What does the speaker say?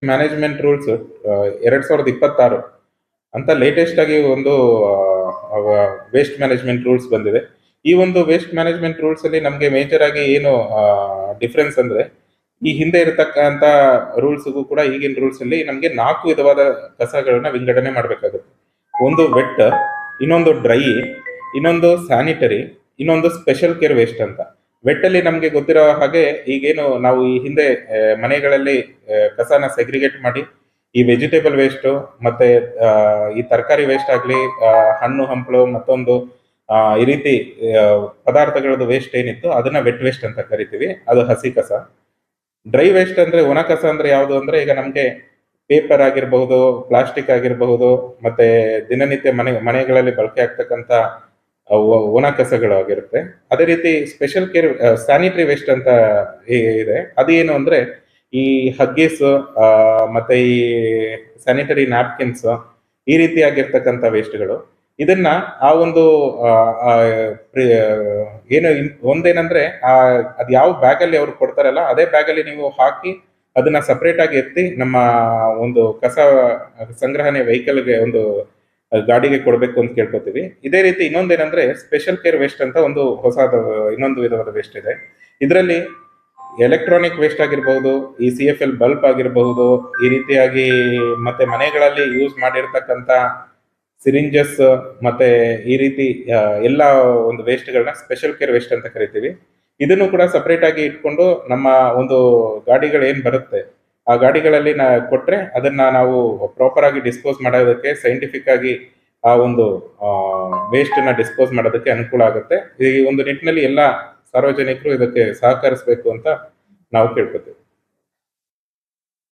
Management rules 2026 ಅಂತ latest ಆಗಿ ಒಂದು ವೇಸ್ಟ್ ಮ್ಯಾನೇಜ್ಮೆಂಟ್ ರೂಲ್ಸ್ ಬಂದಿದೆ. ಈ ಒಂದು ವೇಸ್ಟ್ ಮ್ಯಾನೇಜ್ಮೆಂಟ್ ರೂಲ್ಸ್ ಅಲ್ಲಿ ನಮಗೆ ಮೇಜರ್ ಆಗಿ ಏನು ಡಿಫರೆನ್ಸ್ ಅಂದ್ರೆ, ಈ ಹಿಂದೆ ಇರತಕ್ಕಂತ ರೂಲ್ಸ್ಗೂ ಕೂಡ ಈಗಿನ ರೂಲ್ಸ್ ಅಲ್ಲಿ ನಮಗೆ 4 ವಿಧವಾದ ಕಸಗಳನ್ನ ವಿಂಗಡಣೆ ಮಾಡಬೇಕಾಗುತ್ತೆ. ಒಂದು ವೆಟ್, ಇನ್ನೊಂದು ಡ್ರೈ, ಇನ್ನೊಂದು ಸ್ಯಾನಿಟರಿ, ಇನ್ನೊಂದು ಸ್ಪೆಷಲ್ ಕೇರ್ ವೇಸ್ಟ್ ಅಂತ. ವೆಟ್ ಅಲ್ಲಿ ನಮಗೆ ಗೊತ್ತಿರೋ ಹಾಗೆ ಈಗೇನು ನಾವು ಈ ಹಿಂದೆ ಮನೆಗಳಲ್ಲಿ ಕಸನ ಸೆಗ್ರಿಗೇಟ್ ಮಾಡಿ ಈ ವೆಜಿಟೇಬಲ್ ವೇಸ್ಟ್ ಮತ್ತೆ ಈ ತರಕಾರಿ ವೇಸ್ಟ್ ಆಗ್ಲಿ, ಹಣ್ಣು ಹಂಪಲು ಮತ್ತೊಂದು ಈ ರೀತಿ ಪದಾರ್ಥಗಳದ್ದು ವೇಸ್ಟ್ ಏನಿತ್ತು ಅದನ್ನ ವೆಟ್ ವೇಸ್ಟ್ ಅಂತ ಕರಿತೀವಿ, ಅದು ಹಸಿ ಕಸ. ಡ್ರೈ ವೇಸ್ಟ್ ಅಂದ್ರೆ ಒಣ ಕಸ ಅಂದ್ರೆ ಯಾವುದು ಅಂದ್ರೆ, ಈಗ ನಮ್ಗೆ ಪೇಪರ್ ಆಗಿರಬಹುದು, ಪ್ಲಾಸ್ಟಿಕ್ ಆಗಿರಬಹುದು, ಮತ್ತೆ ದಿನನಿತ್ಯ ಮನೆಗಳಲ್ಲಿ ಬಳಕೆ ಆಗ್ತಕ್ಕಂತ ಒಣ ಕಸಗಳು ಆಗಿರುತ್ತೆ. ಅದೇ ರೀತಿ ಸ್ಪೆಷಲ್ ಕೇರ್ ಸ್ಯಾನಿಟರಿ ವೇಸ್ಟ್ ಅಂತ ಇದೆ. ಅದೇನು ಅಂದ್ರೆ ಈ ಹಗ್ಗೀಸ್ ಮತ್ತೆ ಈ ಸ್ಯಾನಿಟರಿ ನ್ಯಾಪ್ಕಿನ್ಸ್ ಈ ರೀತಿ ಆಗಿರ್ತಕ್ಕಂಥ ವೇಸ್ಟ್ಗಳು. ಇದನ್ನ ಆ ಒಂದು ಏನು ಒಂದೇನಂದ್ರೆ ಅದ್ ಯಾವ ಬ್ಯಾಗ್ ಅಲ್ಲಿ ಅವ್ರು ಕೊಡ್ತಾರಲ್ಲ ಅದೇ ಬ್ಯಾಗ್ ಅಲ್ಲಿ ನೀವು ಹಾಕಿ ಅದನ್ನ ಸಪರೇಟ್ ಆಗಿ ಎತ್ತಿ ನಮ್ಮ ಒಂದು ಕಸ ಸಂಗ್ರಹಣೆ ವೆಹಿಕಲ್ಗೆ ಒಂದು ಗಾಡಿಗೆ ಕೊಡಬೇಕು ಅಂತ ಕೇಳ್ಕೊತೀವಿ. ಇದೇ ರೀತಿ ಇನ್ನೊಂದೇನಂದ್ರೆ ಸ್ಪೆಷಲ್ ಕೇರ್ ವೇಸ್ಟ್ ಅಂತ ಒಂದು ಹೊಸದ ಇನ್ನೊಂದು ವಿಧವಾದ ವೇಸ್ಟ್ ಇದೆ. ಇದರಲ್ಲಿ ಎಲೆಕ್ಟ್ರಾನಿಕ್ ವೇಸ್ಟ್ ಆಗಿರಬಹುದು, ಈ CFL ಬಲ್ಬ್ ಆಗಿರಬಹುದು, ಈ ರೀತಿಯಾಗಿ ಮತ್ತೆ ಮನೆಗಳಲ್ಲಿ ಯೂಸ್ ಮಾಡಿರ್ತಕ್ಕಂಥ ಸಿರಿಂಜಸ್ ಮತ್ತೆ ಈ ರೀತಿ ಎಲ್ಲ ಒಂದು ವೇಸ್ಟ್ಗಳನ್ನ ಸ್ಪೆಷಲ್ ಕೇರ್ ವೇಸ್ಟ್ ಅಂತ ಕರಿತೀವಿ. ಇದನ್ನು ಕೂಡ ಸಪರೇಟ್ ಆಗಿ ಇಟ್ಕೊಂಡು ನಮ್ಮ ಒಂದು ಗಾಡಿಗಳು ಏನ್ ಬರುತ್ತೆ ಆ ಗಾಡಿಗಳಲ್ಲಿ ಕೊಟ್ರೆ ಅದನ್ನ ನಾವು ಪ್ರಾಪರ್ ಆಗಿ ಡಿಸ್ಪೋಸ್ ಮಾಡೋದಕ್ಕೆ, ಸೈಂಟಿಫಿಕ್ ಆಗಿ ಆ ಒಂದು ವೇಸ್ಟ್ ನ ಡಿಸ್ಪೋಸ್ ಮಾಡೋದಕ್ಕೆ ಅನುಕೂಲ ಆಗುತ್ತೆ. ಈ ಒಂದು ನಿಟ್ಟಿನಲ್ಲಿ ಎಲ್ಲ ಸಾರ್ವಜನಿಕರು ಇದಕ್ಕೆ ಸಹಕರಿಸಬೇಕು ಅಂತ ನಾವು ಕೇಳ್ಕೊತೀವಿ.